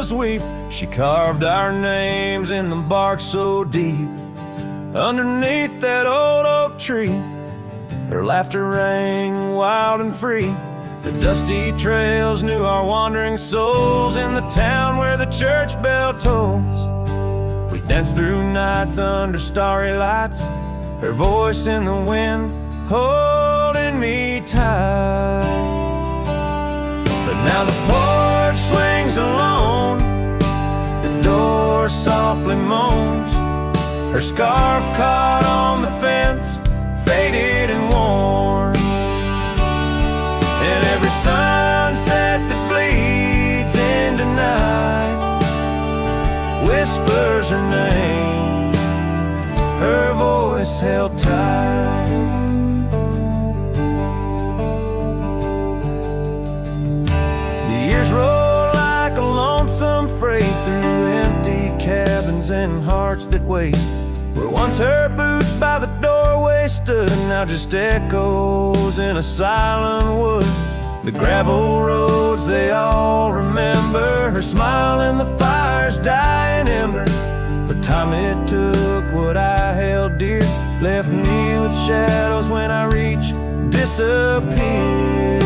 roses weep. She carved our names in the bark so deep. Underneath that old oak tree, her laughter rang wild and free. The dusty trails knew our wandering souls. In the town where the church bell tolls, we danced through nights under starry lights, her voice in the wind holding me tight. But now the porch swings alone, the door softly moans, her scarf caught on the fence, faded and worn. And every sunset that bleeds into night whispers her name, her voice held tight. The years roll like a lonesome freight through empty cabins and hearts that wait. Where once her boots by the doorway stood, now just echoes in a silent wood. The gravel roads they all remember, her smile in the fire's dying ember. But time it took what I held dear, left me with shadows when I reach disappear.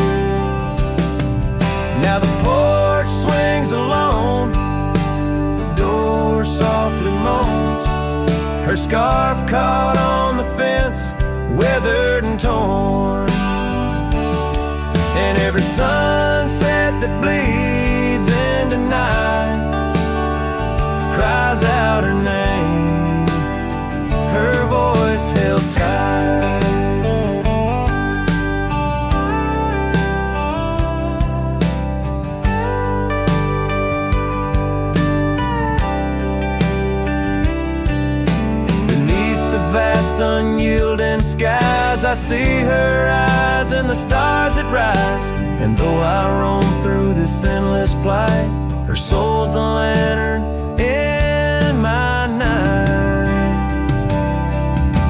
Now the porch swings alone, the door softly moans, her scarf caught on the fence, weathered and torn. And every sunset that bleeds into night cries out her name, her voice held tight. Vast unyielding skies, I see her eyes and the stars that rise. And though I roam through this endless plight, her soul's a lantern in my night.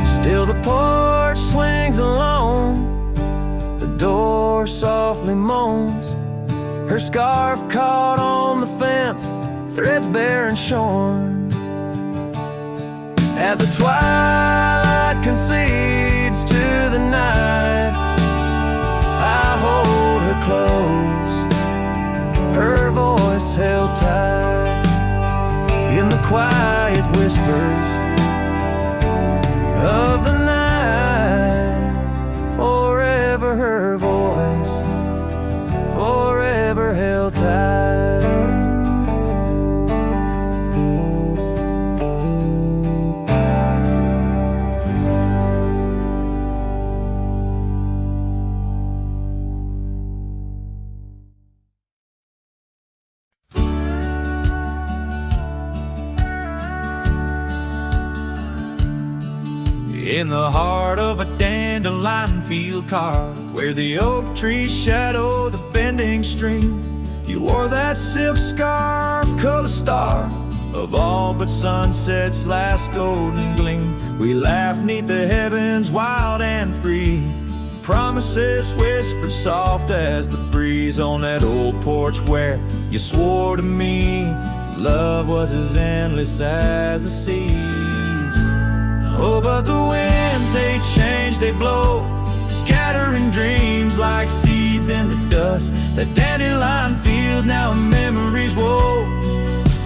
Still the porch swings alone, the door softly moans, her scarf caught on the fence, threads bare and shorn. As the twilight concedes to the night, I hold her close, her voice held tight. In the quiet whispers of the night, forever her voice, forever held tight. In the heart of a dandelion field carved, where the oak trees shadow the bending stream, you wore that silk scarf, color star of all but sunset's last golden gleam. We laughed 'neath the heavens wild and free, promises whispered soft as the breeze on that old porch where you swore to me love was as endless as the seas. Oh, but the winds, they change, they blow, scattering dreams like seeds in the dust. The dandelion field, now a memory's woe,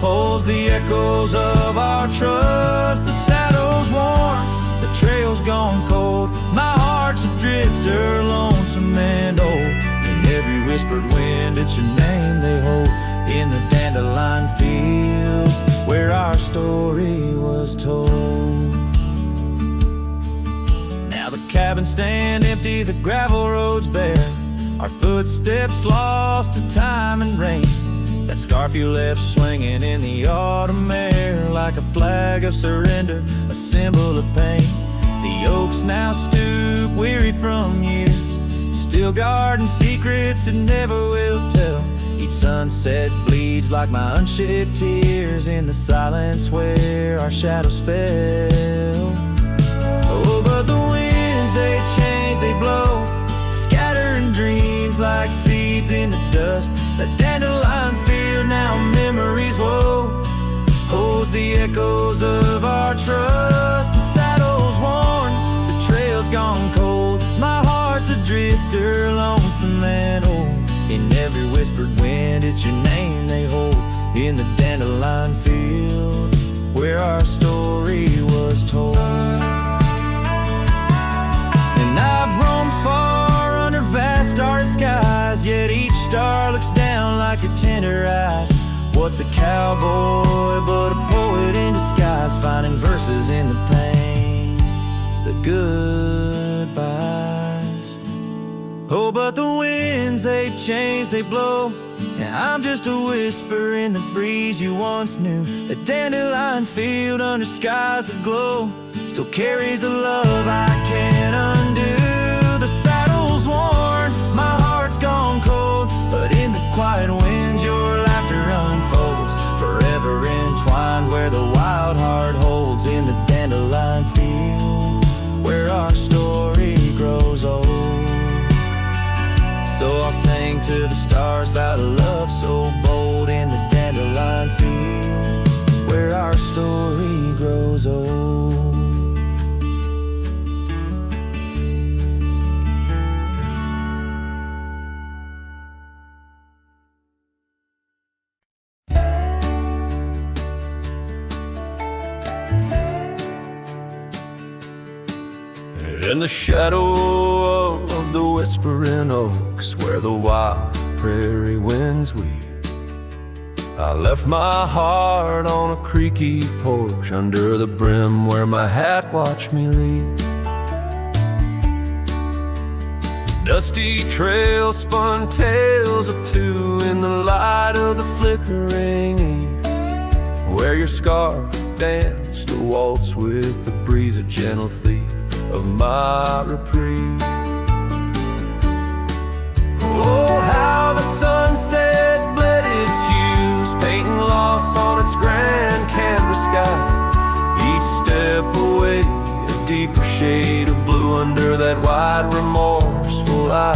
holds the echoes of our trust. The saddle's worn, the trail's gone cold, my heart's a drifter, lonesome and old. In every whispered wind, it's your name they hold, in the dandelion field where our story was told. Now the cabins stand empty, the gravel roads bare, our footsteps lost to time and rain. That scarf you left swinging in the autumn air, like a flag of surrender, a symbol of pain. The oaks now stoop, weary from years, still guarding secrets it never will tell. Each sunset bleeds like my unshed tears in the silence where our shadows fell. Oh, but the winds, they change, they blow, scattering dreams like seeds in the dust. The dandelion field, now memories echoes of our trust. The saddle's worn, the trail's gone cold. My heart's a drifter, lonesome and old. In every whispered wind, it's your name they hold. In the dandelion field, where our story was told. And I've roamed far under vast starry skies, yet each star looks down like your tender eyes. What's a cowboy but a poet in disguise, finding verses in the pain, the goodbyes. Oh, but the winds, they change, they blow, and I'm just a whisper in the breeze you once knew. The dandelion field under skies aglow still carries a love I can't undo. The saddle's worn, my heart's gone cold, but in the quiet winds your laughter unfolds, forever entwined where the wild heart holds. In the dandelion field, where our story grows old. So I'll sing to the stars about a love so bold. In the dandelion field, where our story grows old. In the shadow of the whispering oaks, where the wild prairie winds weep, I left my heart on a creaky porch under the brim where my hat watched me leave. Dusty trail spun tales of two in the light of the flickering eve, where your scarf danced a waltz with the breeze, a gentle thief of my reprieve. Oh, how the sunset bled its hues, painting loss on its grand canvas sky. Each step away, a deeper shade of blue under that wide, remorseful eye.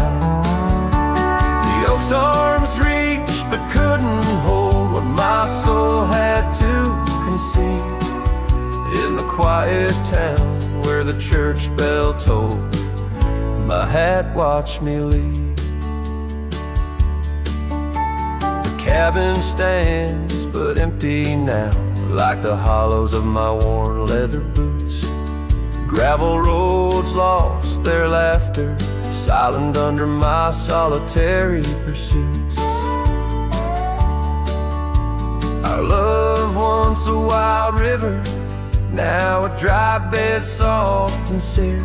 The oak's arms reached but couldn't hold what my soul had to conceal. In the quiet town where the church bell tolled, my hat watched me leave. The cabin stands but empty now, like the hollows of my worn leather boots. Gravel roads lost their laughter, silent under my solitary pursuits. Our love, once a wild river, now a dry bed soft and sere.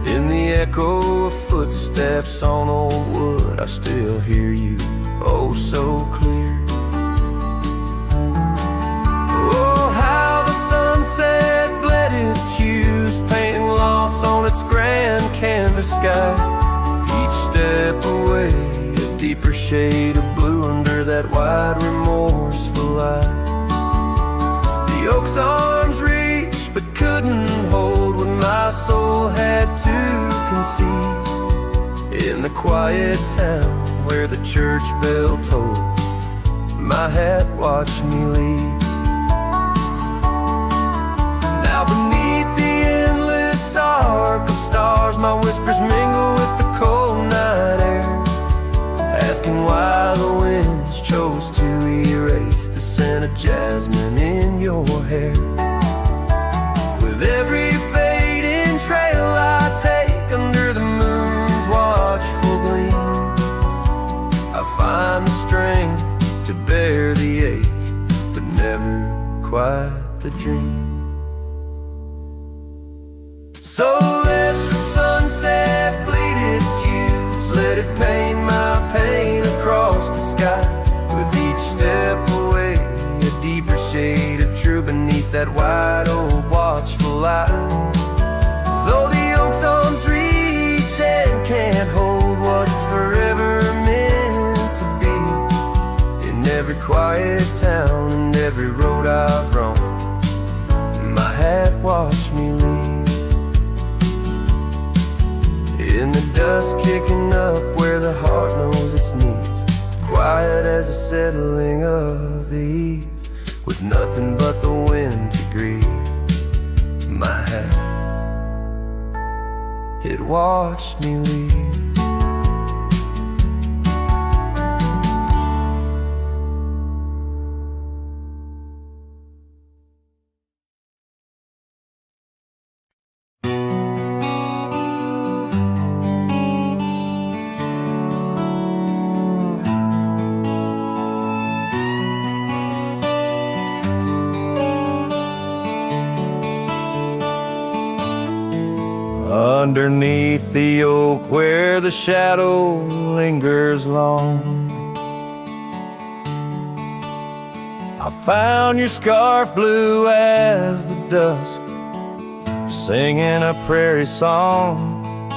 In the echo of footsteps on old wood, I still hear you, oh so clear. Oh, how the sunset bled its hues, painting loss on its grand canvas sky. Each step away, a deeper shade of blue under that wide, remorseful eye. The oak's arms reached but couldn't hold what my soul had to concede. In the quiet town where the church bell tolled, my hat watched me leave. Now beneath the endless arc of stars, my whispers mingle with the cold night air, asking why the winds chose to erase the scent of jasmine in your hair. With every fading trail I take under the moon's watchful gleam, I find the strength to bear the ache, but never quite the dream. So let the sunset bleed its hues, let it paint my pain across the sky. With each step away, a deeper shade of true beneath that wide old watchful eye. Though the oak's arms reach and can't hold what's forever meant to be, in every quiet town and every road I've roamed, my hat watched me leave. In the dust kicking up where the heart knows its needs, quiet as the settling of the eve. with nothing but the wind to grieve. My hat, it watched me leave. Underneath the oak where the shadow lingers long, I found your scarf blue as the dusk, singing a prairie song.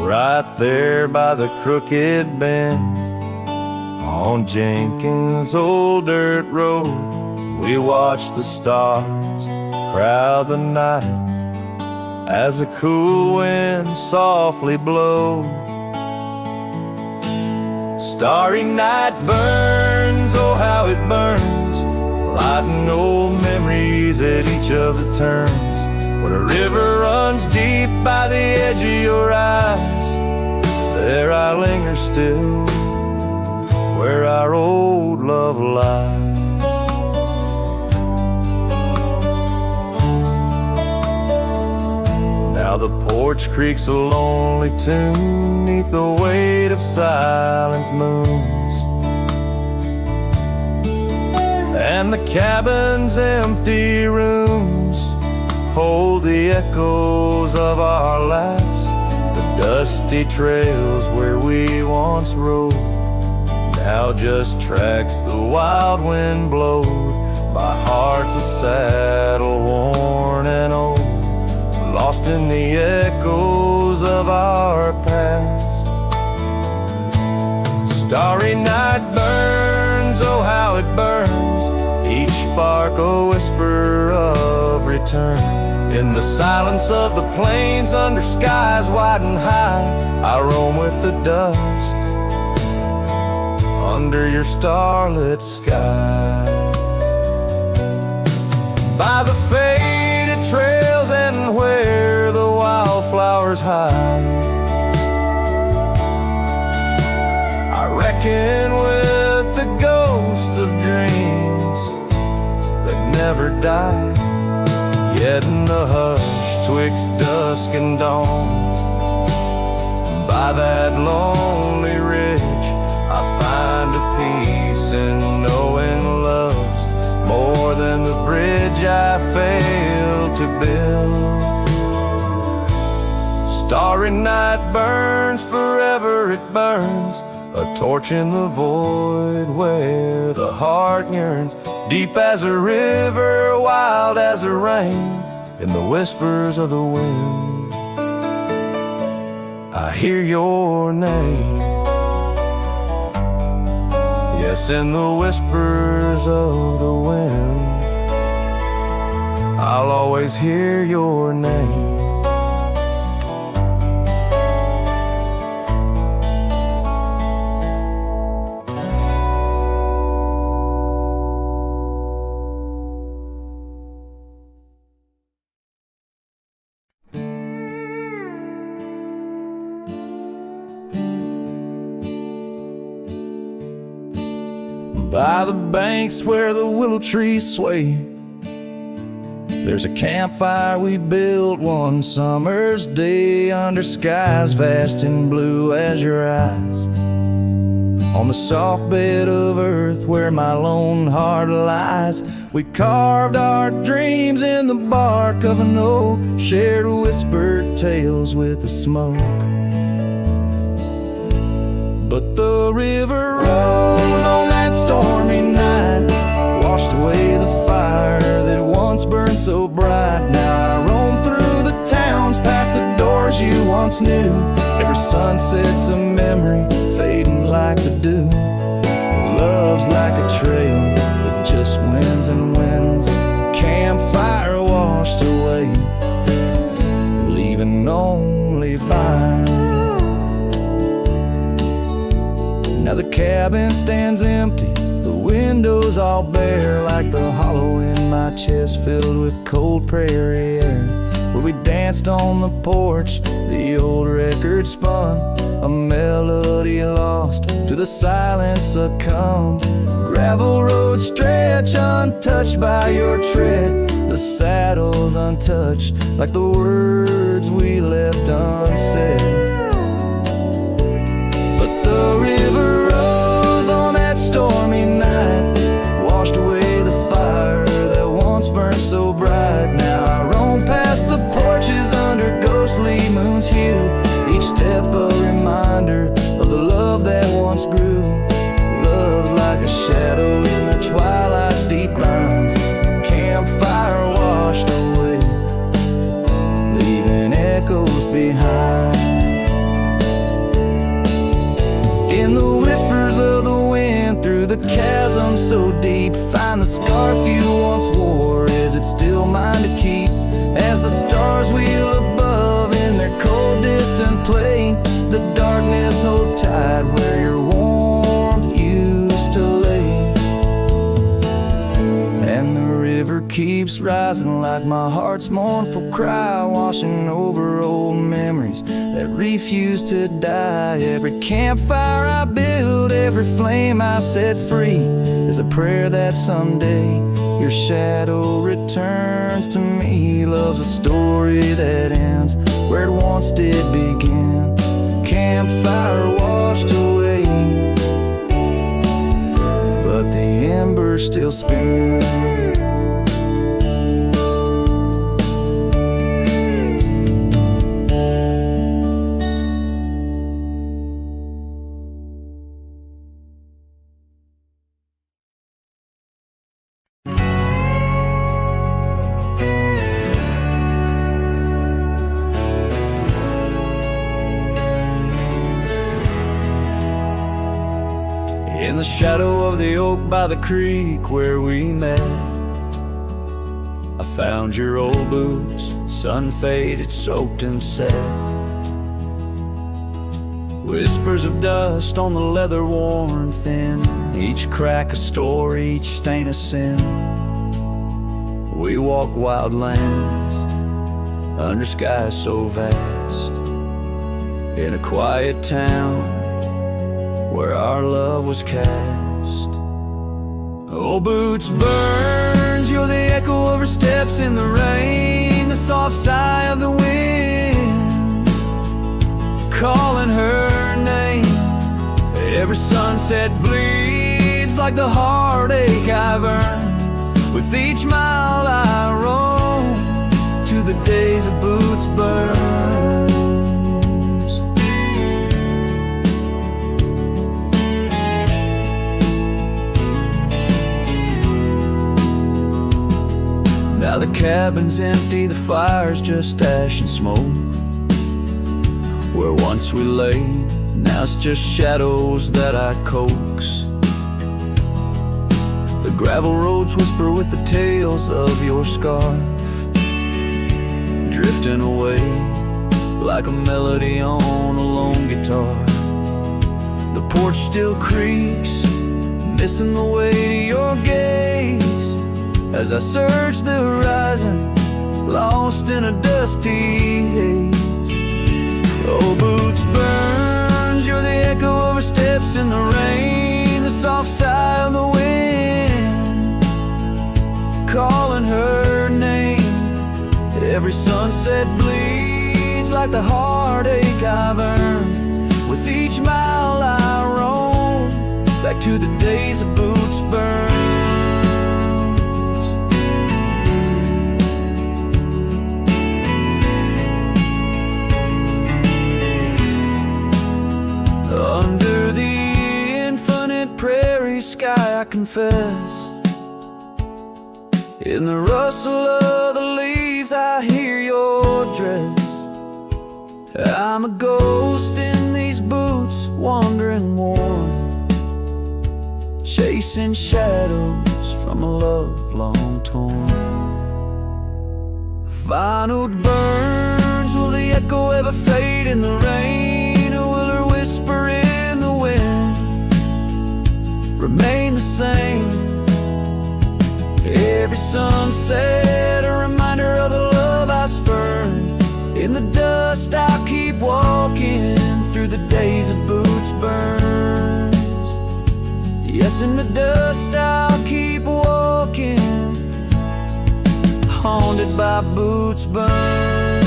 Right there by the crooked bend on Jenkins' old dirt road, we watched the stars crowd the night as a cool wind softly blows. Starry night burns, oh how it burns, lighting old memories at each of the turns. Where a river runs deep by the edge of your eyes, there I linger still, where our old love lies. Now the porch creaks a lonely tune neath the weight of silent moons, and the cabin's empty rooms hold the echoes of our laughs, the dusty trails where we once rode, now just tracks the wild wind blowed by hearts a saddle worn and old, lost in the echoes of our past. Starry night burns, oh how it burns, each spark a whisper of return. In the silence of the plains under skies wide and high, I roam with the dust under your starlit sky. By the faded trails and where the wildflowers hide, I reckon with the ghosts of dreams that never die. Yet in the hush twixt dusk and dawn, by that lonely ridge, I find a peace in knowing love's more than the bridge I failed to build. Starry night burns, forever it burns, a torch in the void where the heart yearns, deep as a river, wild as a rain, in the whispers of the wind I hear your name. Yes, in the whispers of the wind I'll always hear your name. By the banks where the willow trees sway, there's a campfire we built one summer's day under skies vast and blue as your eyes. On the soft bed of earth where my lone heart lies, we carved our dreams in the bark of an oak, shared whispered tales with the smoke. But the river rose on that stormy night, washed away the fire that once burned so bright. Now I roam through the towns, past the doors you once knew. Every sunset's a memory, fading like the dew. Love's like a trail that just wins and wins. Campfire washed away, leaving only by. Now the cabin stands empty, the windows all bare like the hollow my chest filled with cold prairie air, where we danced on the porch, the old record spun, a melody lost to the silence succumb. Gravel roads stretch untouched by your tread, the saddles untouched like the words we left unsaid. But the river rose on that stormy night, washed away the fire that once burned so bright. Now I roam past the porches under ghostly moon's hue, each step a reminder of the love that once grew. Love's like a shadow in the twilight's deep lines, campfire washed away, leaving echoes behind. In the whispers of the wind, through the chasm so deep, find the scarf you once wore. Is it still mine to keep? As the stars wheel above in their cold distant play, the darkness holds tight where your warmth used to lay. And the river keeps rising like my heart's mournful cry, washing over old memories that refuse to die. Every campfire I build, every flame I set free, is a prayer that someday your shadow returns to me. Love's a story that ends where it once did begin, campfire washed away, but the embers still spin. In the shadow of the oak by the creek where we met, I found your old boots, sun-faded, soaked and set. Whispers of dust on the leather worn thin, each crack a story, each stain a sin. We walk wild lands under skies so vast, in a quiet town where our love was cast. Old boots burns, you're the echo of her steps in the rain, the soft sigh of the wind calling her name. Every sunset bleeds like the heartache I've earned, with each mile I roam to the days of boots burn. Now the cabin's empty, the fire's just ash and smoke. Where once we lay, now it's just shadows that I coax. The gravel roads whisper with the tales of your scarf, drifting away like a melody on a lone guitar. The porch still creaks, missing the way to your gaze, as I search the horizon, lost in a dusty haze. Old boots burns, you're the echo of her steps in the rain, the soft sigh of the wind calling her name. Every sunset bleeds like the heartache I've earned, with each mile I roam back to the days of boots burn. Under the infinite prairie sky I confess, in the rustle of the leaves I hear your dress. I'm a ghost in these boots, wandering worn, chasing shadows from a love long torn. Vinyl burns, will the echo ever fade in the rain, or will her whisper in the wind remain the same? Every every sunset, a reminder of the love I spurned. In the dust I'll keep walking through the days of boots burns. Yes, in the dust I'll keep walking, haunted by boots burns.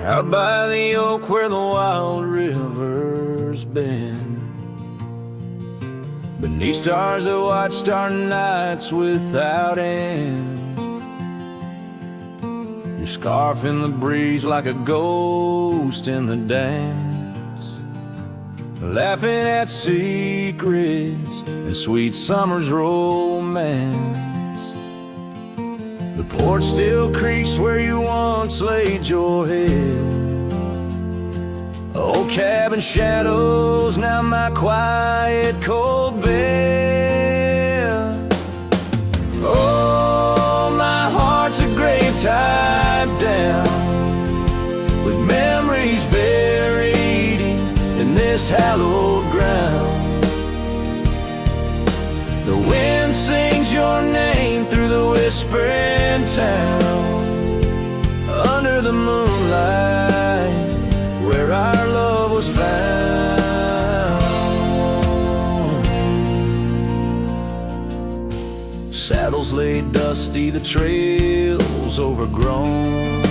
Out by the oak where the wild river's been, beneath stars that watched our nights without end. Your scarf in the breeze like a ghost in the dance, laughing at secrets and sweet summer's romance. The porch still creaks where you once laid your head. Old cabin shadows, now my quiet cold bed. Oh, my heart's a grave tied down, with memories buried in this hallowed ground. The wind sings your name through the whispering town, under the moonlight where our love was found. Saddles laid dusty, the trails overgrown,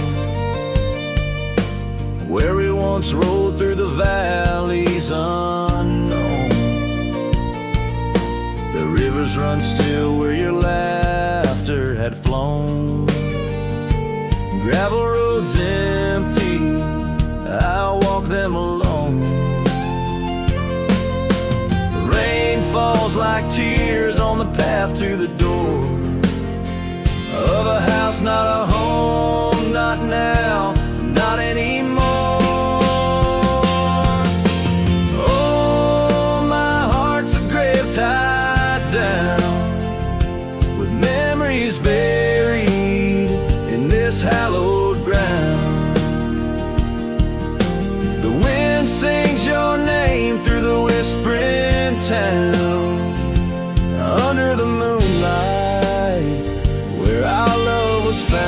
where we once rode through the valleys unknown. The rivers run still where your laughter had flown. Gravel roads empty, I'll walk them alone. Rain falls like tears on the path to the door of a house, not a home, not now, not anymore. Oh, my heart's a grave tied down, with memories buried in this hallowed ground. The wind sings your name through the whispering town, under the moonlight where our love was found.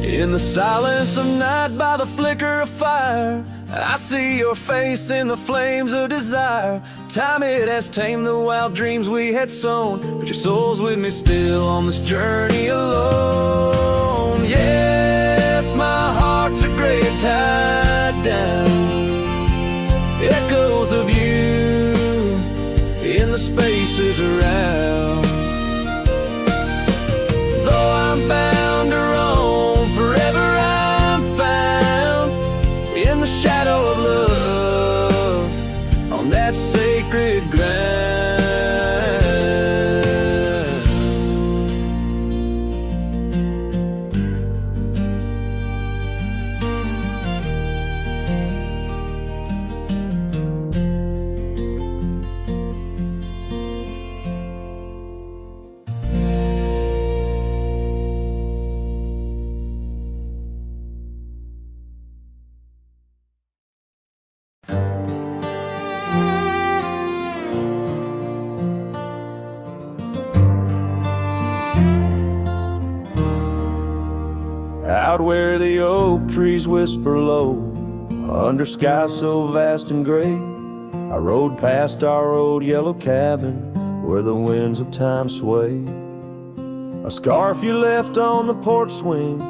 In the silence of night, by the flicker of fire, I see your face in the flames of desire. Time, it has tamed the wild dreams we had sown, but your soul's with me still on this journey alone. Yes, my heart's a grave tied down, echoes of you in the spaces around. Though I'm bound to roam, forever I'm found in the shadow of love on that sacred ground. Out where the oak trees whisper low, under skies so vast and gray, I rode past our old yellow cabin where the winds of time sway. A scarf you left on the porch swing,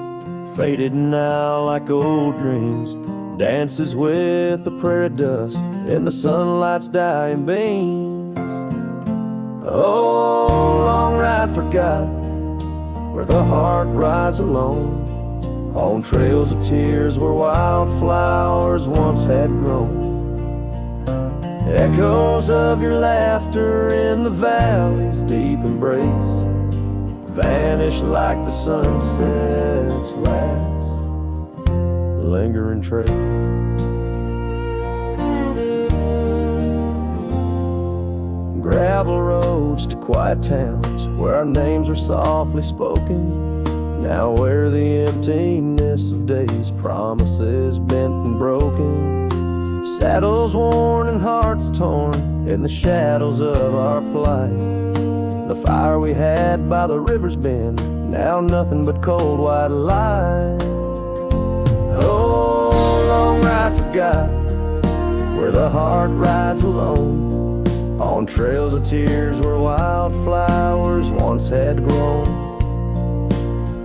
faded now like old dreams, dances with the prairie dust in the sunlight's dying beams. Oh, long ride forgotten, where the heart rides alone, on trails of tears where wildflowers once had grown. Echoes of your laughter in the valley's deep embrace vanish like the sunset's last lingering trace. gravel roads to quiet towns where our names were softly spoken. Now where the emptiness of days, promises bent and broken, saddles worn and hearts torn in the shadows of our plight. The fire we had by the river's bend, now nothing but cold white light. Oh, long ride forgot, where the heart rides alone, on trails of tears where wildflowers once had grown.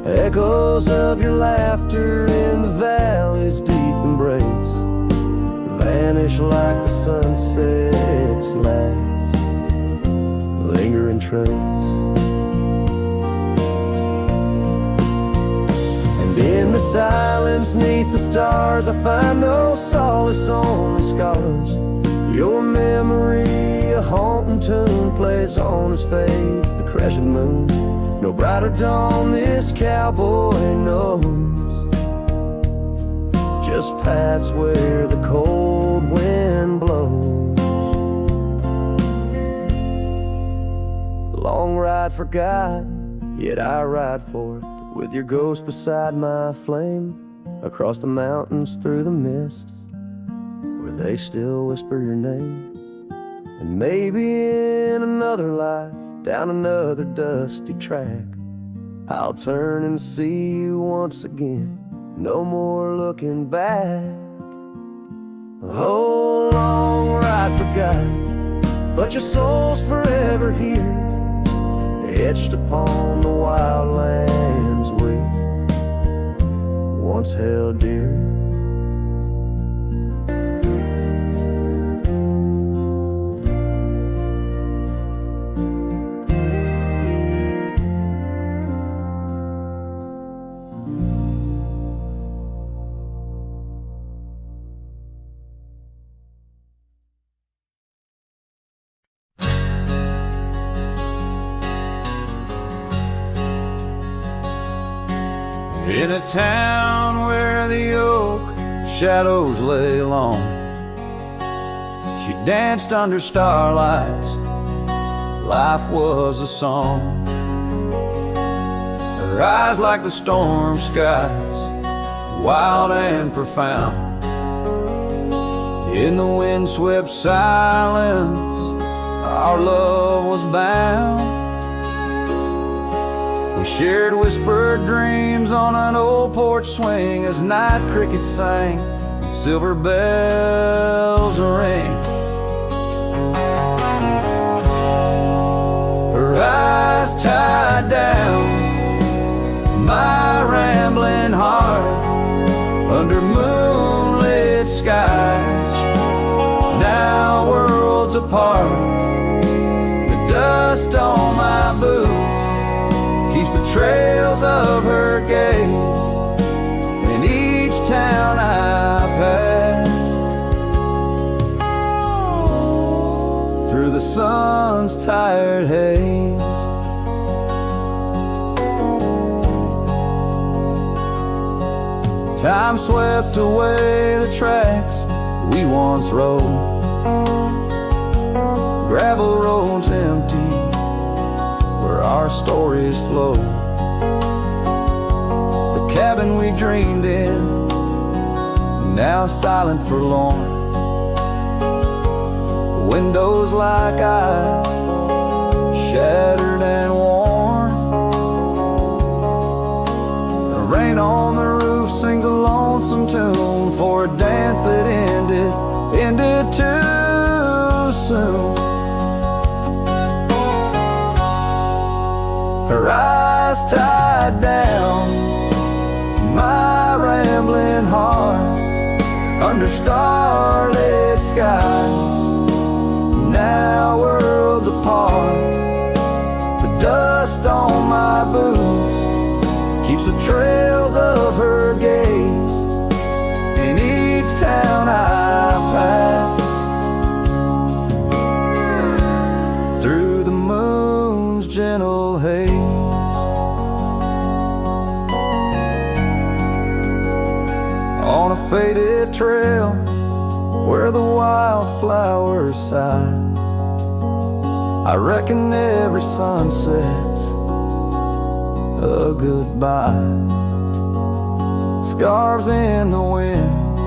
Echoes of your laughter in the valley's deep embrace vanish like the sunset's last lingering trace. And in the silence neath the stars, I find no solace, only scars. Your memory, a haunting tune, plays on as fades the crescent moon. No brighter dawn this cowboy knows, just paths where the cold wind blows. The long ride forgot, yet I ride forth with your ghost beside my flame, across the mountains through the mists where they still whisper your name. And maybe in another life, down another dusty track, I'll turn and see you once again, no more looking back. A whole long ride forgot, but your soul's forever here, etched upon the wild lands we once held dear. In a town where the oak shadows lay long, she danced under starlights, life was a song. Her eyes like the storm skies, wild and profound. In the windswept silence, our love was bound. We shared whispered dreams on an old porch swing as night crickets sang and silver bells rang. Her eyes tied down my rambling heart under moonlit skies, now worlds apart. The dust on my boots keeps the trails of her gaze in each town I pass, through the sun's tired haze. Time swept away the tracks we once rode, gravel roads empty where our stories flow. The cabin we dreamed in, now silent forlorn. The windows like eyes, shattered and worn. The rain on the roof sings a lonesome tune for a dance that ended too soon. Her eyes tied down my rambling heart under starlit skies, now worlds apart. The dust on my boots keeps the trails of her gaze in each town I pass, through the moon's gentle haze. On a faded trail where the wildflowers sigh, I reckon every sunset's a goodbye. Scarves in the wind,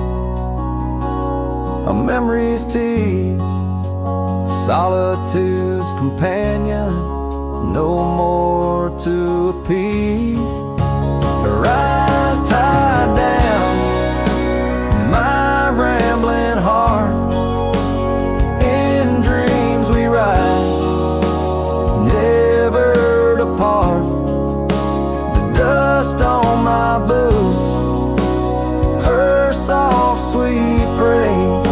a memory's tease, solitude's companion, no more to appease. Her eyes tied down, my rambling heart. In dreams we ride, never depart. The dust on my boots, her soft sweet praise.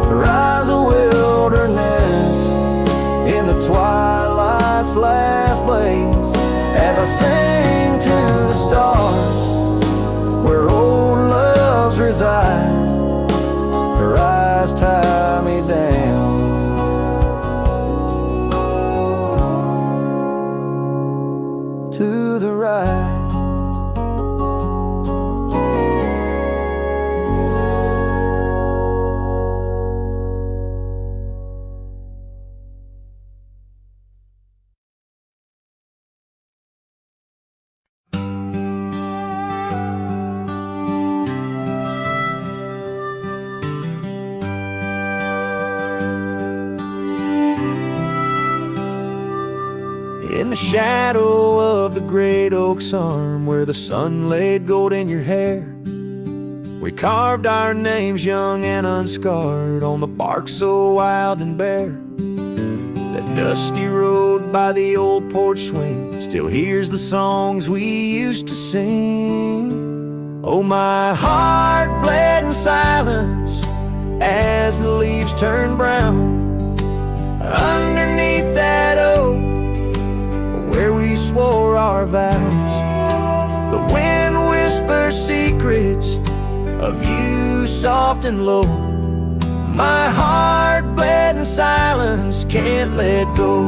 Her eyes a wilderness in the twilight's last blaze. As I sing to the stars where old loves reside, her eyes tie me down to the right. In the shadow of the great oak's arm, where the sun laid gold in your hair, we carved our names young and unscarred on the bark so wild and bare. That dusty road by the old porch swing still hears the songs we used to sing. Oh, my heart bled in silence as the leaves turned brown underneath that oak where we swore our vows. The wind whispers secrets of you soft and low. My heart bled in silence, can't let go.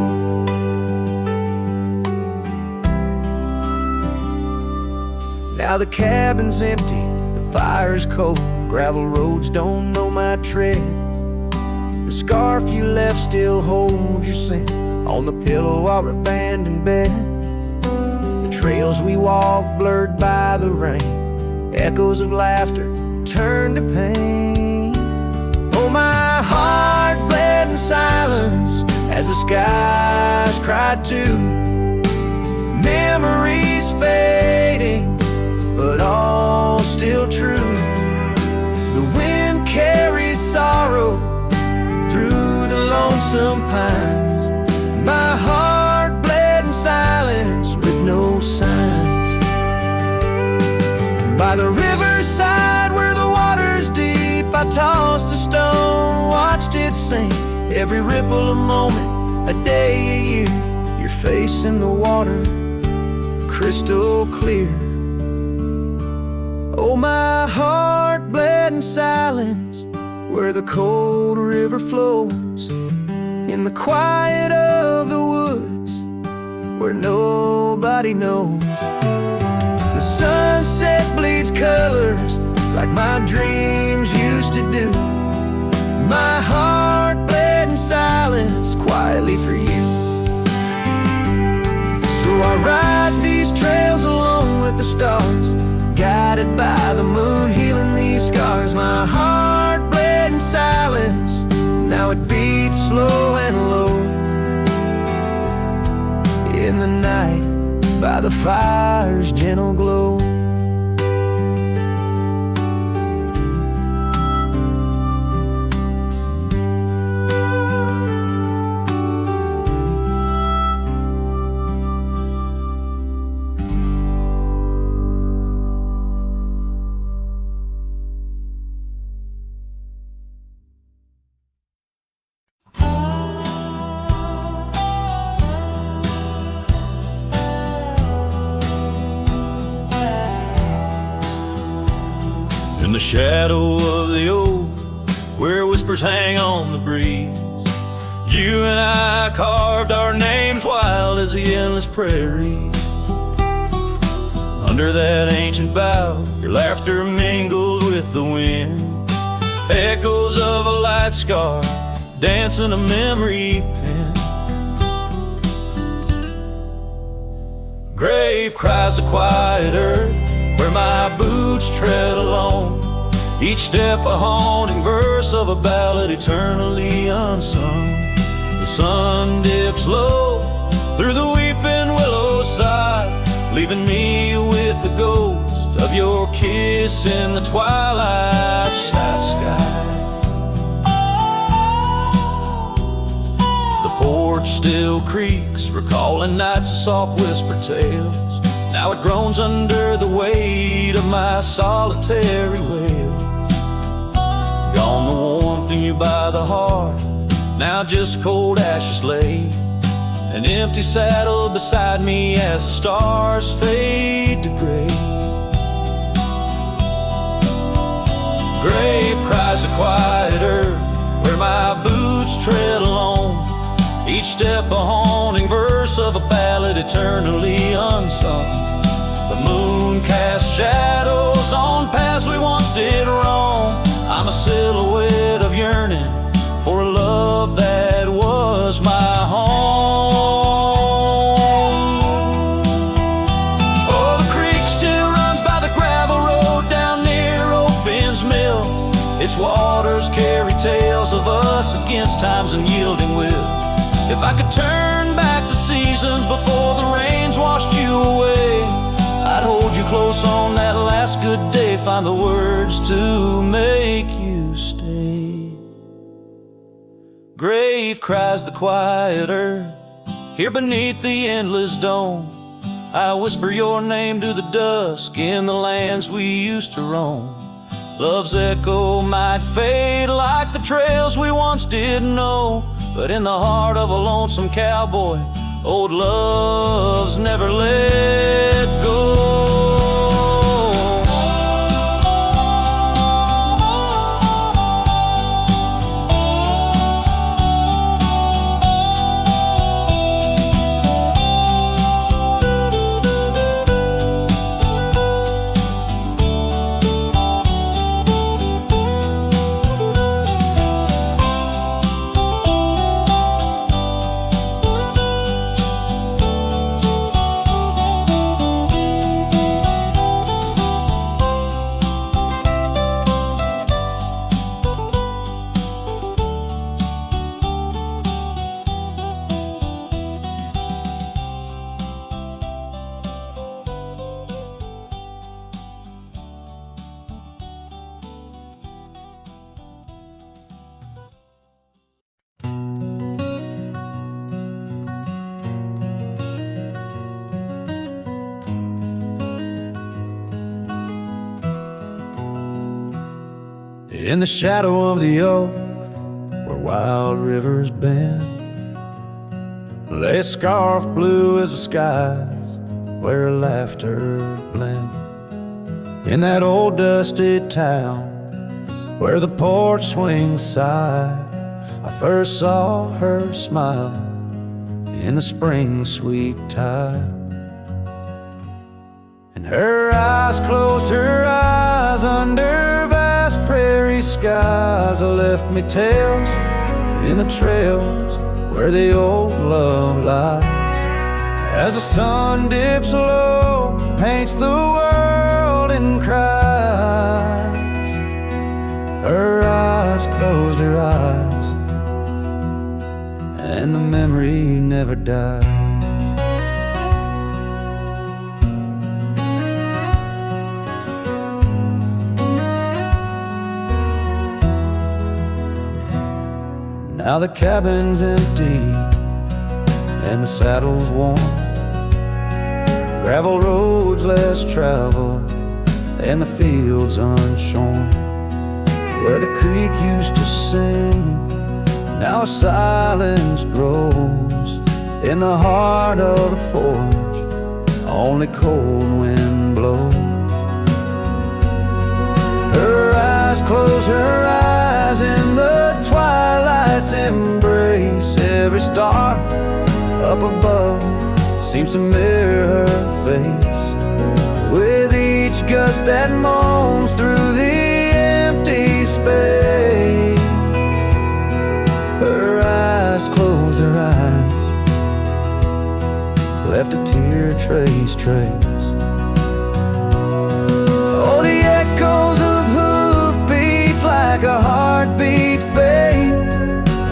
Now the cabin's empty, the fire's cold, gravel roads don't know my tread. The scarf you left still holds your scent on the pillow of our abandoned bed. The trails we walked blurred by the rain, echoes of laughter turned to pain. Oh, my heart bled in silence as the skies cried too. Memories fading, but all still true. The wind carries sorrow through the lonesome pines. My heart bled in silence with no signs. By the riverside where the water's deep, I tossed a stone, watched it sink. Every ripple a moment, a day, a year. Your face in the water, crystal clear. Oh, my heart bled in silence where the cold river flows, in the quiet of the woods where nobody knows. The sunset bleeds colors like my dreams used to do. My heart bled in silence quietly for you. So I ride these trails alone with the stars, guided by the moon, healing these scars. My heart bled in silence, now it beats slow and low. In the night, by the fire's gentle glow. In the shadow of the oak, where whispers hang on the breeze, you and I carved our names wild as the endless prairies. Under that ancient bough, your laughter mingled with the wind, echoes of a light scar dancing a memory pen. Grave cries the quiet earth where my boots tread alone. Each step a haunting verse of a ballad eternally unsung. The sun dips low through the weeping willow side, leaving me with the ghost of your kiss in the twilight sky. The porch still creaks, recalling nights of soft whispered tales. Now it groans under the weight of my solitary wails. Gone the warmth in you by the hearth, now just cold ashes lay. An empty saddle beside me as the stars fade to gray. Grave cries the quiet earth where my boots tread alone. Each step a haunting verse of a ballad eternally unsung. The moon casts shadows on paths we once did wrong. I'm a silhouette of yearning for a love that was my home. Oh, the creek still runs by the gravel road down near old Finn's mill. Its waters carry tales of us against time's unyielding will. If I could turn back the seasons before the rains washed you away, I'd hold you close on that last good day, find the words to make you stay. Grave cries the quiet earth here beneath the endless dome. I whisper your name to the dusk in the lands we used to roam. Love's echo might fade like the trails we once did know, but in the heart of a lonesome cowboy, old love's never let go. In the shadow of the oak, where wild rivers bend, lay a scarf blue as the skies, where laughter blend. In that old dusty town, where the porch swings sigh, I first saw her smile in the spring sweet tide. And her eyes closed her eyes under vast prairie skies. Left me tales in the trails where the old love lies. As the sun dips low, paints the world in cries. Her eyes closed her eyes, and the memory never dies. Now the cabin's empty and the saddle's worn, gravel roads less traveled and the fields unshorn. Where the creek used to sing, now silence grows. In the heart of the forge, only cold wind blows. Her eyes close her eyes in the twilight's embrace. Every star up above seems to mirror her face. With each gust that moans through the empty space, her eyes closed her eyes, left a tear trail trace. Oh, the echoes of hoofbeats like a heartbeat fade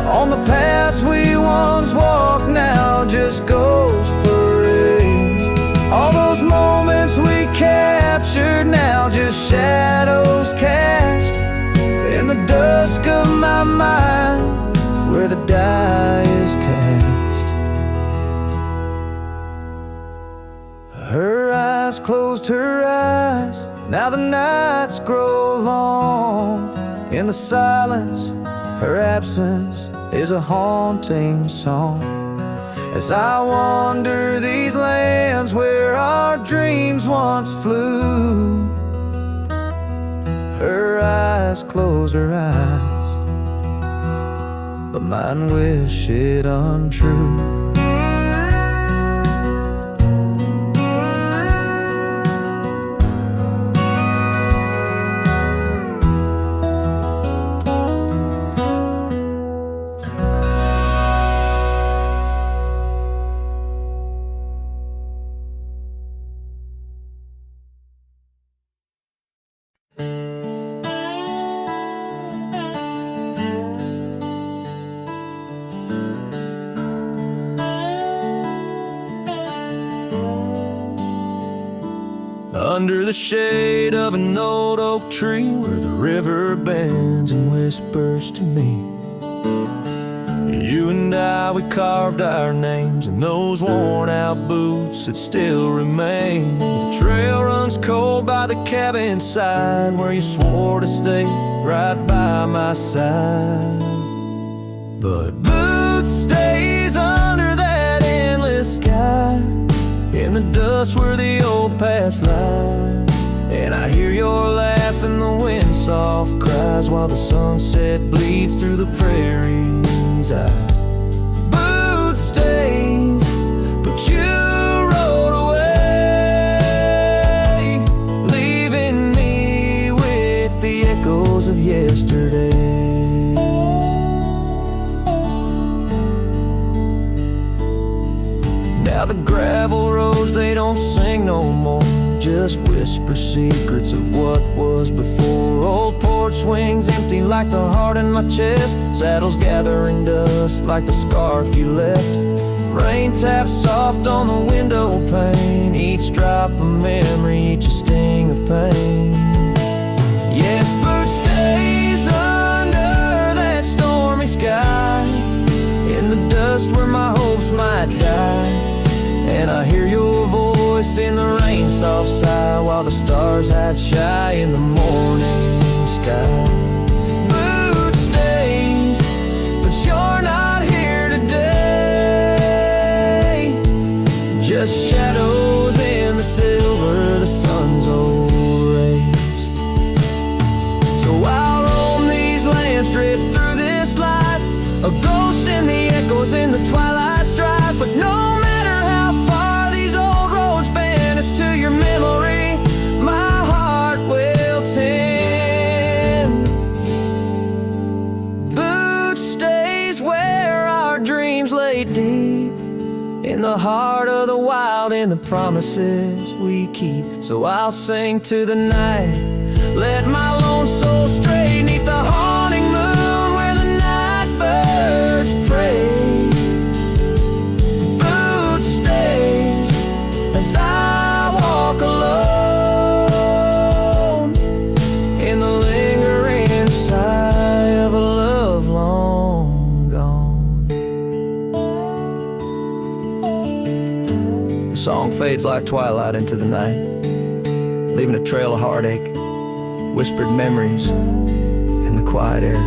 on the paths we once walked, now just ghost parades. All those moments we captured, now just shadows cast in the dusk of my mind, where the die is cast. Her eyes closed her eyes, now the nights grow long. In the silence, her absence is a haunting song. As I wander these lands where our dreams once flew, her eyes close her eyes, but mine wish it untrue. Under the shade of an old oak tree, where the river bends and whispers to me, you and I, we carved our names in those worn out boots that still remain. The trail runs cold by the cabin side, where you swore to stay right by my side. But boots stays under that endless sky, in the dust where the old paths lie. And I hear your laugh and the wind soft cries, while the sunset bleeds through the prairie's eyes. Boot stains, but you rode away, leaving me with the echoes of yesterday. Now the gravel roads, they don't sing no more, just whisper secrets of what was before. Old porch swings empty like the heart in my chest, saddles gathering dust like the scarf you left. Rain taps soft on the window pane, each drop a memory, each a sting of pain. Yes, boot stays under that stormy sky, in the dust where my hopes might die. And I hear your voice in the rain soft sigh, while the stars hide shy in the morning sky. Boot stains, but you're not here today, just shadows in the silver of the sun's old rays. So I'll roam these lands, drift through this life, a ghost in the echoes in the twilight strife. But no matter how far these old roads banish to your memory, my heart will tend. Boot stays where our dreams lay deep, in the heart of the wild, in the promises we keep. So I'll sing to the night, let my lone soul stray 'neath the haunting moon where the night birds pray. Boot stays as I walk alone, in the lingering sigh of a love long gone. The song fades like twilight into the night, leaving a trail of heartache, whispered memories in the quiet air.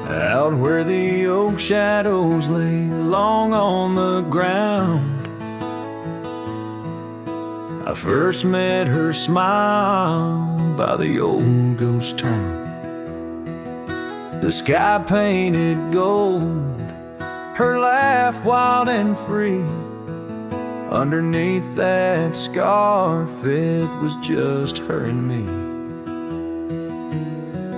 Out where the oak shadows lay long on the ground, I first met her smile by the old ghost town. the sky painted gold, her laugh wild and free. Underneath that scarf, it was just her and me.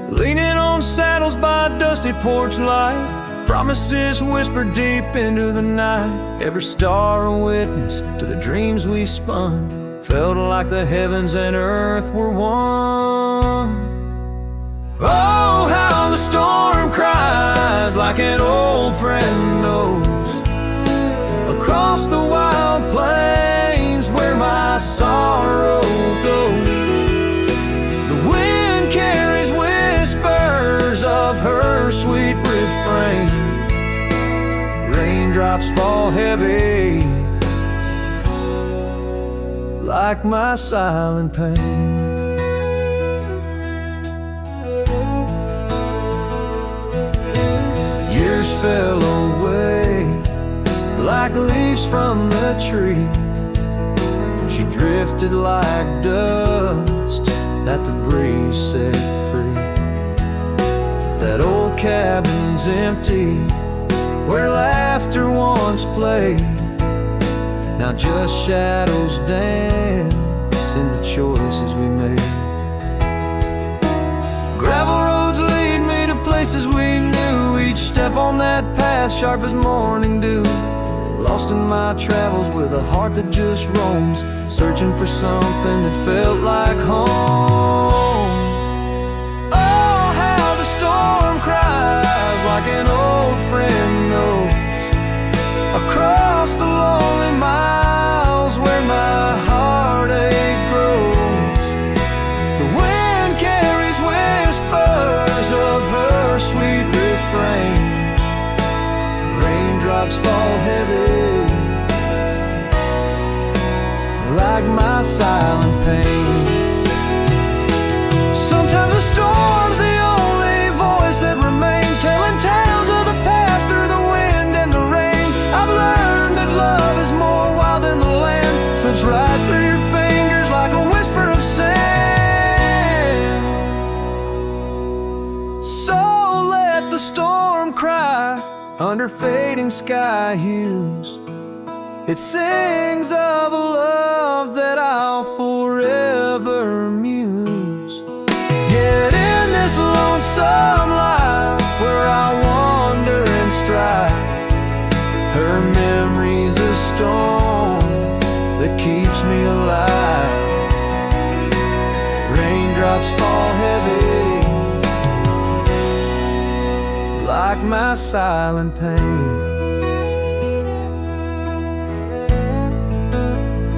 Leaning on saddles by a dusty porch light, promises whispered deep into the night. Every star a witness to the dreams we spun. Felt like the heavens and earth were one. Oh, how the storm cries like an old friend knows. Across the wild plains where my sorrow goes, the wind carries whispers of her sweet refrain. Raindrops fall heavy like my silent pain. Years fell away like leaves from the tree. She drifted like dust that the breeze set free. That old cabin's empty, where laughter once played. Now just shadows dance in the choices we made. Gravel roads lead me to places we knew. Each step on that path sharp as morning dew. Lost in my travels with a heart that just roams, searching for something that felt like home. Oh, how the storm cries like an old friend knows. Across the lonely miles where my heartache grows, the wind carries whispers of her sweet refrain. Raindrops fall heavy like my silent pain. Sometimes a storm's the only voice that remains, telling tales of the past through the wind and the rains. I've learned that love is more wild than the land, slips right through your fingers like a whisper of sand. So let the storm cry under fading sky hues. It sings of a love that I'll forever muse. Yet in this lonesome life where I wander and strive, her memory's the storm that keeps me alive. Raindrops fall heavy like my silent pain.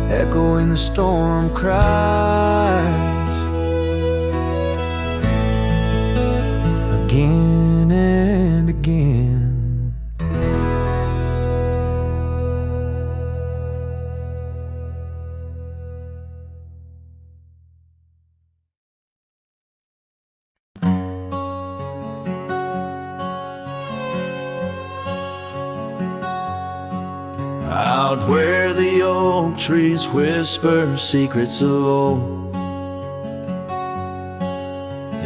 Echoing the storm cries again and again. Out where the oak trees whisper secrets of old,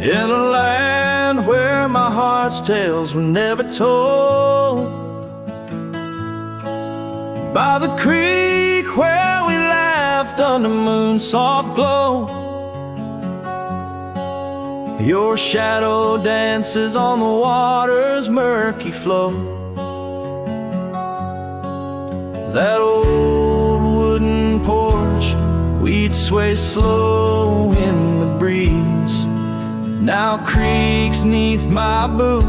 in a land where my heart's tales were never told, by the creek where we laughed under moon's soft glow, your shadow dances on the water's murky flow. That old wooden porch, we'd sway slow in the breeze, now creaks neath my boot,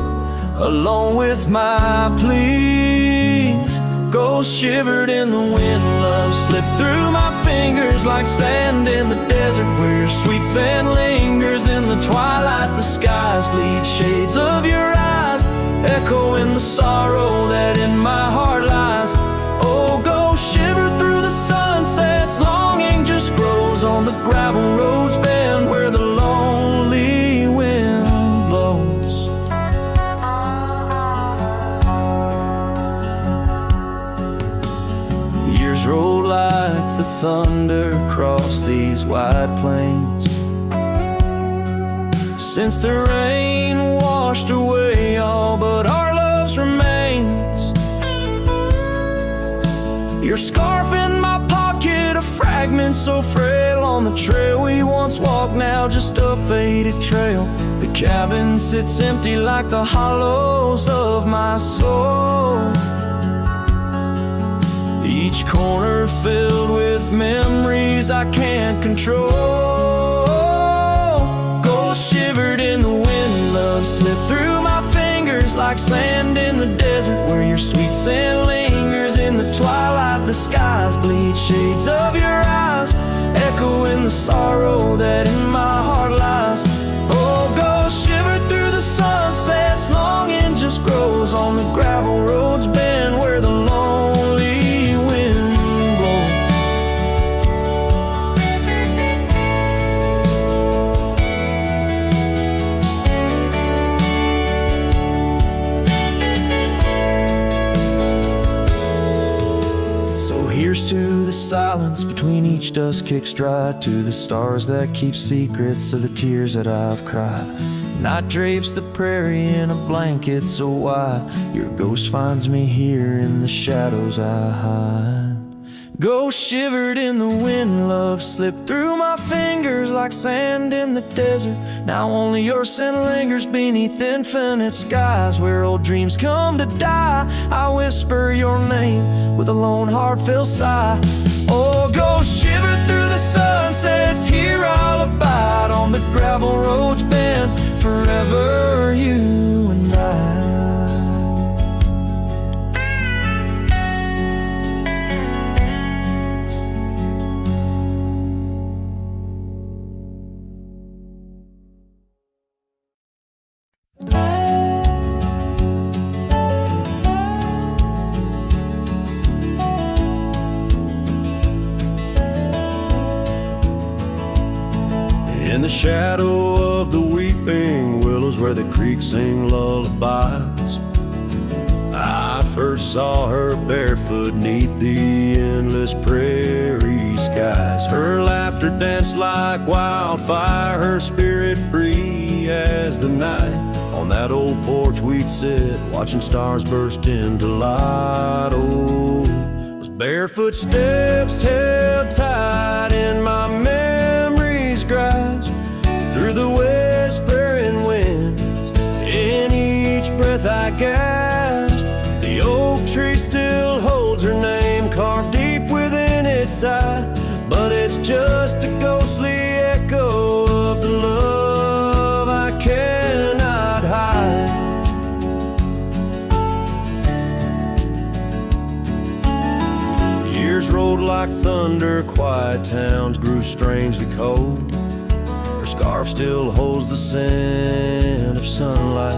along with my pleas. Ghosts shivered in the wind, love slipped through my fingers like sand in the desert, where your sweet sand lingers in the twilight. The skies bleed shades of your eyes, echoing the sorrow that in my heart lies. Oh, go shiver through the sunsets, longing just grows on the gravel roads bend where the lonely wind blows. Years roll like the thunder across these wide plains, Since the rain washed away all but our love's remains. Your scarf in my pocket, a fragment so frail. On the trail we once walked, now just a faded trail. The cabin sits empty like the hollows of my soul. Each corner filled with memories I can't control. Ghost shivered in the wind, love slipped through my fingers like sand in the desert, where your sweet scent lingers in the twilight. The skies bleed shades of your eyes, echoing the sorrow that in my heart lies. Oh, ghost shivered through the sunsets, longing just grows on the gravel roads bend where the lonely wind blows. So here's to the silence between each dust kicks dry, to the stars that keep secrets of the tears that I've cried. Night drapes the prairie in a blanket so wide, your ghost finds me here in the shadows I hide. Ghost shivered in the wind, love slipped through my fingers like sand in the desert. Now only your scent lingers beneath infinite skies, where old dreams come to die. I whisper your name with a lone heartfelt sigh. Oh, ghost shivered through the sunsets, here I'll abide on the gravel roads bend forever, you and I. In the shadow of the weeping willows where the creek sing lullabies, I first saw her barefoot neath the endless prairie skies. Her laughter danced like wildfire, her spirit free as the night. On that old porch we'd sit, watching stars burst into light. Oh, those barefoot steps held tight in my memory's grasp, through the whispering winds, in each breath I gasp. The oak tree still holds her name carved deep within its side, but it's just a ghostly echo of the love I cannot hide. Years rolled like thunder, quiet towns grew strangely cold. Her scarf still holds the scent of sunlight,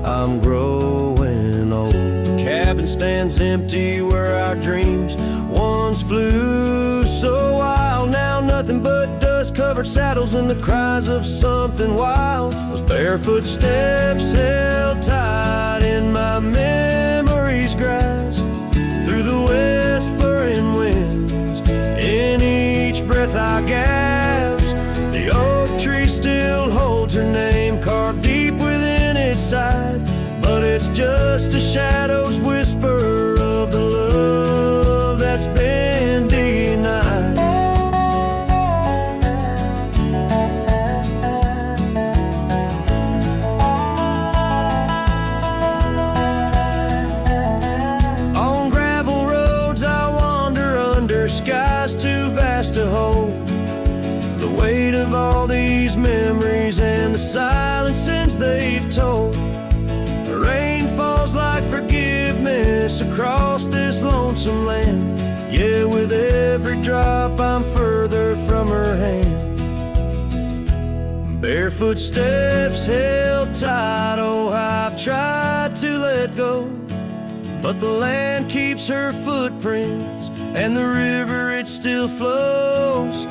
I'm growing old. The cabin stands empty where our dreams once flew so wild. Now nothing but dust-covered saddles and the cries of something wild. Those barefoot steps held tight in my memory's grasp, through the whispering winds, in each breath I gasp. The oak tree still holds her name carved deep within its side, but it's just a shadow's whisper of the love that's been denied. On gravel roads I wander under skies too vast to hold, the weight of all these memories and the silences they've told. The rain falls like forgiveness across this lonesome land. Yeah, with every drop I'm further from her hand. Barefoot steps held tight, oh, I've tried to let go, but the land keeps her footprints, and the river, it still flows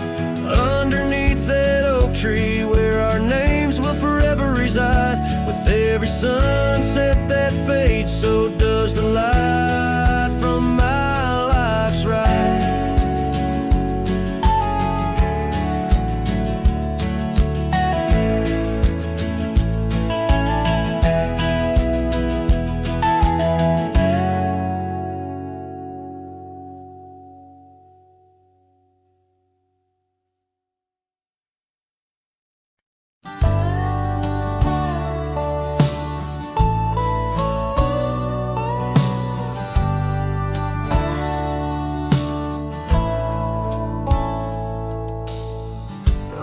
underneath that oak tree where our names will forever reside. With every sunset that fades, so does the light from my life's ride.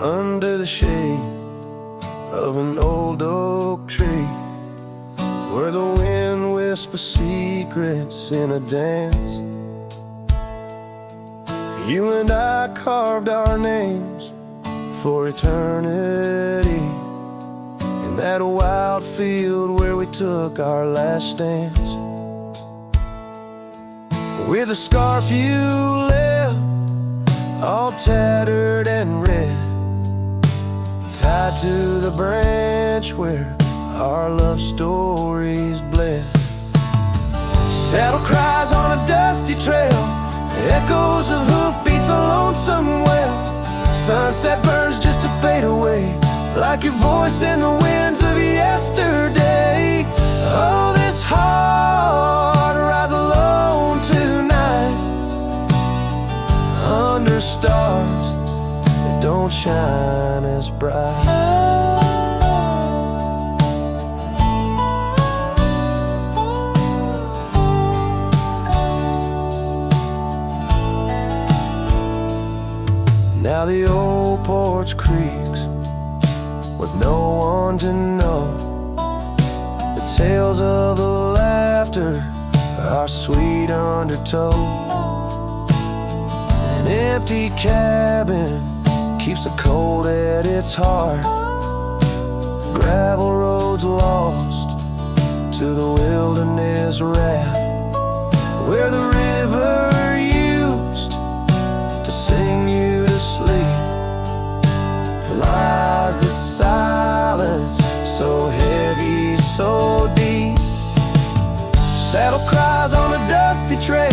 under the shade of an old oak tree, where the wind whispers secrets in a dance. You and I carved our names for eternity in that wild field where we took our last stance. With a scarf you left, all tattered and red, tied to the branch where our love stories bled. Saddle cries on a dusty trail, echoes of hoofbeats, a lonesome wail. Sunset burns just to fade away, like your voice in the winds of yesterday. Oh, this heart rides alone tonight, under stars that don't shine as bright. Now the old porch creaks with no one to know. The tales of the laughter are sweet undertow. An empty cabin keeps the cold at its heart. Gravel roads lost to the wilderness wrath, where the river used to sing you to sleep. Lies the silence, so heavy, so deep. Saddle cries on a dusty trail,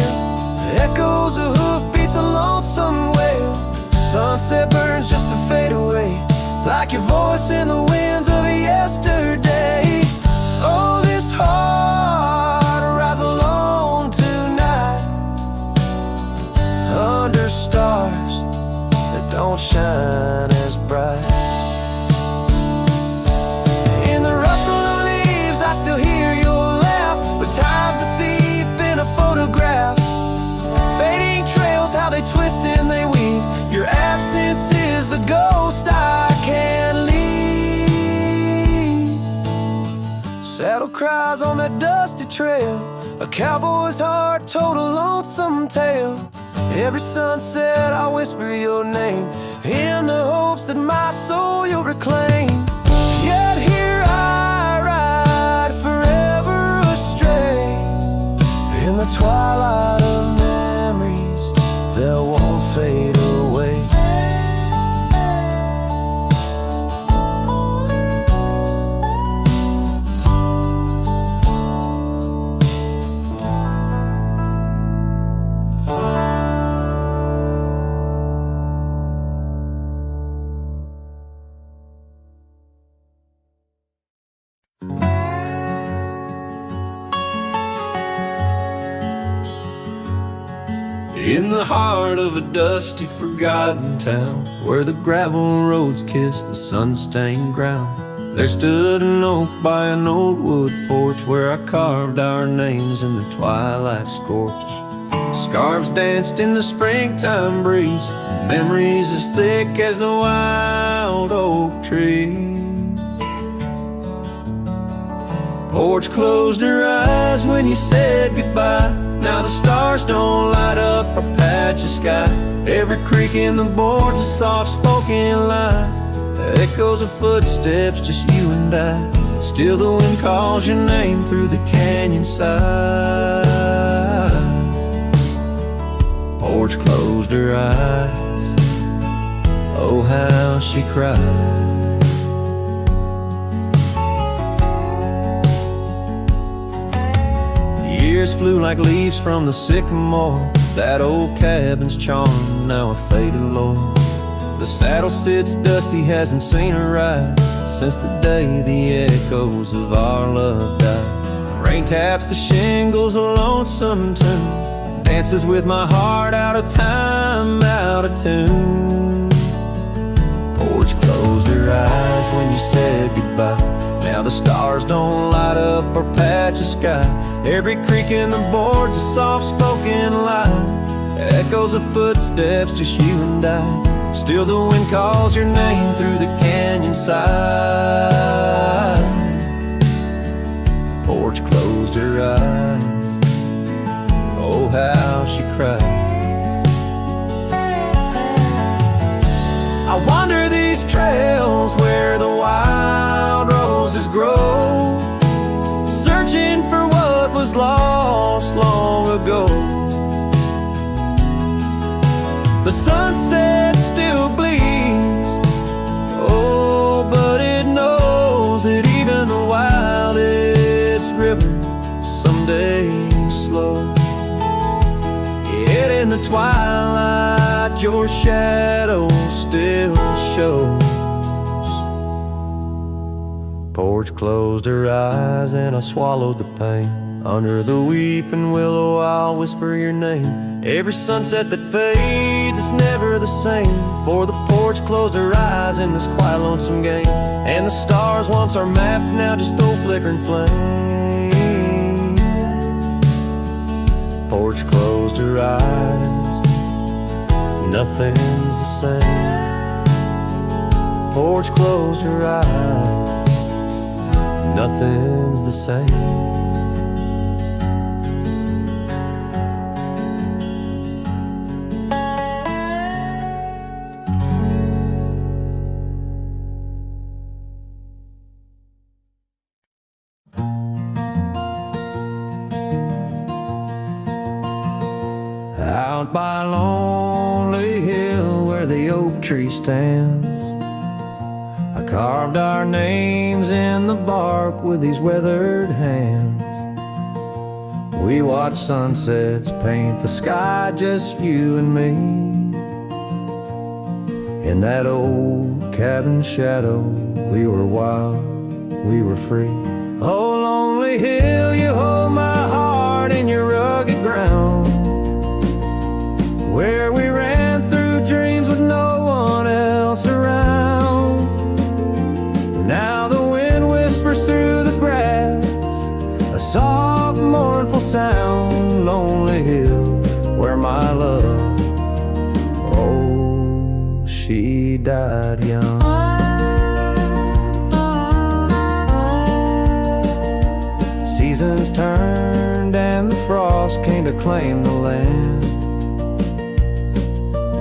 echoes of hoofbeats, a lonesome wail. Sunset burns just to fade away, like your voice in the winds of yesterday. Oh, this heart rides alone tonight, under stars that don't shine as bright. In the rustle of leaves I still hear your laugh, but time's a thief in a photograph. Fading trails, how they twist and they weave. Your absence is the ghost I can't leave. Saddle cries on that dusty trail, a cowboy's heart told a lonesome tale. Every sunset I whisper your name, in the hopes that my soul you'll reclaim. Yet here I ride forever astray, in the twilight of memories that won't fade away. In the heart of a dusty, forgotten town, where the gravel roads kiss the sun-stained ground, there stood an oak by an old wood porch, where I carved our names in the twilight scorch. Scarves danced in the springtime breeze, memories as thick as the wild oak trees. Porch closed her eyes when you said goodbye. Now the stars don't light up our patch of sky. Every creak in the board's a soft-spoken lie. Echoes of footsteps, just you and I. Still the wind calls your name through the canyon side. Porch closed her eyes, oh how she cried. Years flew like leaves from the sycamore. That old cabin's charm, now a faded lore. The saddle sits dusty, hasn't seen a ride since the day the echoes of our love died. Rain taps the shingles, a lonesome tune dances with my heart, out of time, out of tune. Porch closed her eyes when you said goodbye. Now the stars don't light up our patch of sky. Every creak in the board's a soft-spoken lie. Echoes of footsteps, just you and I. Still the wind calls your name through the canyon side. Porch closed her eyes. Oh, how she cried. I wander these trails where the wild roses grow, searching for what was lost long ago. The sunset still bleeds, oh, but it knows that even the wildest river someday slow. Yet in the twilight your shadow still shows. Porch closed her eyes and I swallowed the pain. Under the weeping willow I'll whisper your name. Every sunset that fades is never the same, for the porch closed her eyes in this quiet lonesome game. And the stars once our map now just throw flickering flame. Porch closed her eyes, nothing's the same. Porch closed her eyes, nothing's the same. Out by a lonely hill where the oak tree stands, I carved our names in the bark with these weathered hands. We watch sunsets paint the sky, just you and me. In that old cabin shadow, we were wild, we were free. Oh, lonely hill, you hold my heart in your rugged ground, where we ran through dreams with no one else around. Now the wind whispers through the grass, a soft, mournful sound. Lonely hill, where my love, oh, she died young. Seasons turned and the frost came to claim the land.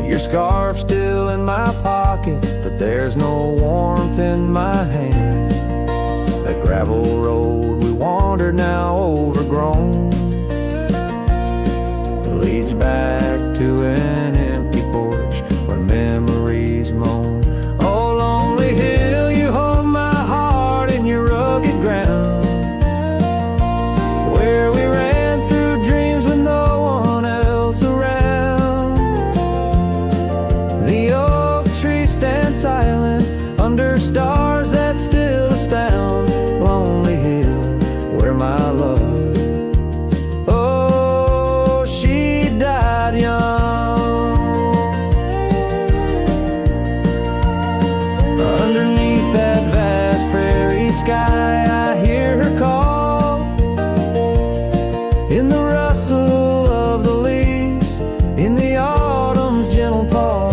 Your scarf's still in my pocket, but there's no warmth in my hand. That gravel road we wandered, now overgrown, leads back to an empty porch where memories moan. Oh, lonely hill, you hold my heart in your rugged ground, where we ran through dreams with no one else around. The oak tree stands silent under stars that still astound. Lonely hill, where my love, oh, she died young. Underneath that vast prairie sky, I hear her call. In the rustle of the leaves, in the autumn's gentle paw,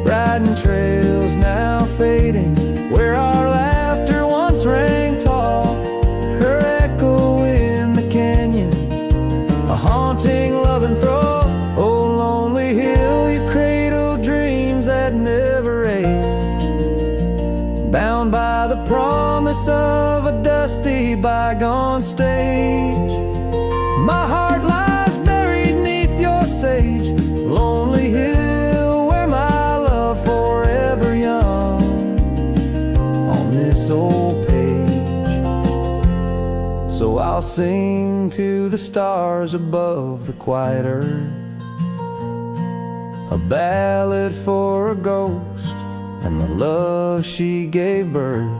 riding trails now fading, where our laughter once rang tall. Her echo in the canyon, a haunting love and throw. Oh, lonely hill, you cradle dreams that never age, bound by the promise of a dusty bygone stage. My heart lies buried neath your sage. Lonely hill, where my love forever young, on this old page. So I'll sing to the stars above the quiet earth, a ballad for a ghost and the love she gave birth.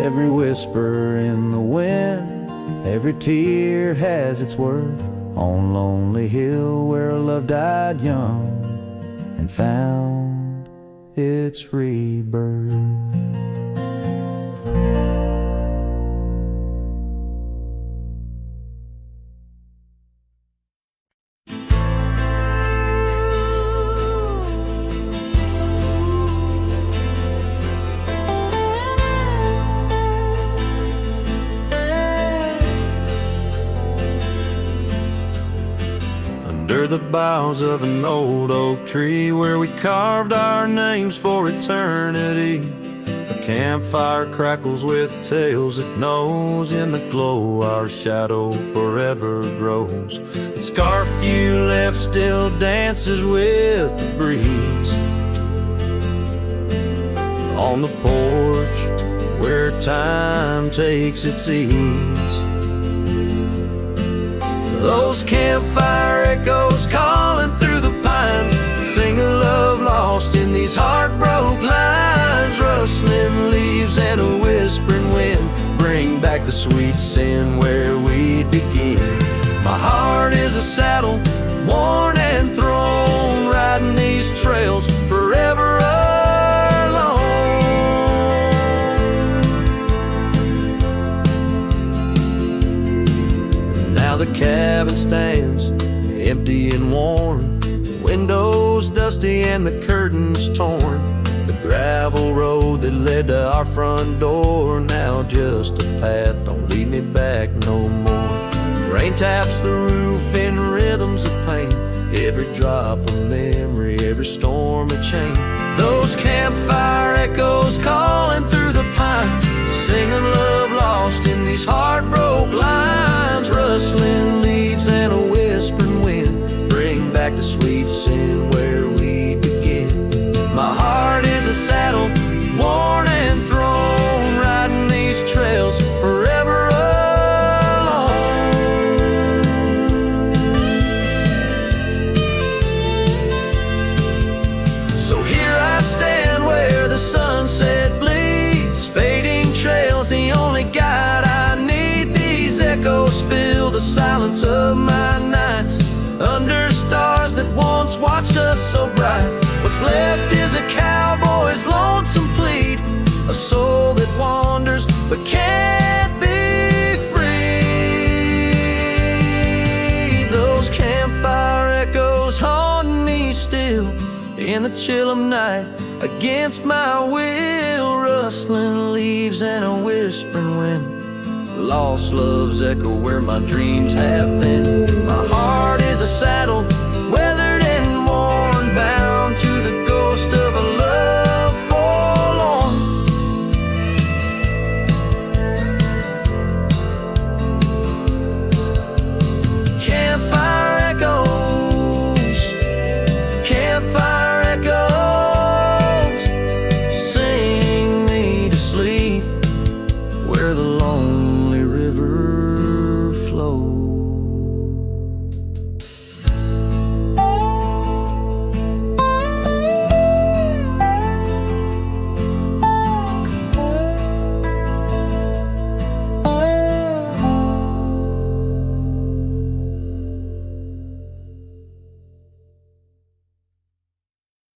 Every whisper in the wind, every tear has its worth. On lonely hill where love died young and found its rebirth. under the boughs of an old oak tree, where we carved our names for eternity. A campfire crackles with tales it knows. In the glow our shadow forever grows. The scarf you left still dances with the breeze. On the porch where time takes its ease, those campfire echoes calling through the pines sing a love lost in these heartbroken lines. Rustling leaves and a whispering wind bring back the sweet sin where we begin. My heart is a saddle, worn and thrown, riding these trails forever alone. Now the cabin stands empty and worn, windows dusty and the curtains torn. The gravel road that led to our front door, now just a path, don't lead me back no more. Rain taps the roof in rhythms of pain, every drop of memory, every storm a chain. Those campfire echoes calling through the pines, singing love lost in these heartbroken lines. Rustling leaves and a whispering wind bring back the sweet sin where we begin. My heart is a saddle, worn and thrown, riding these trails forever alone. So here I stand where the sunset bleeds, fading trails, the only guide I need. These echoes fill the silence of my nights, under stars that once watched us so bright. What's left is a cowboy's lonesome plead, a soul that wanders but can't be free. Those campfire echoes haunt me still in the chill of night, against my will. Rustling leaves and a whispering wind, lost love's echo where my dreams have been. My heart is a saddle,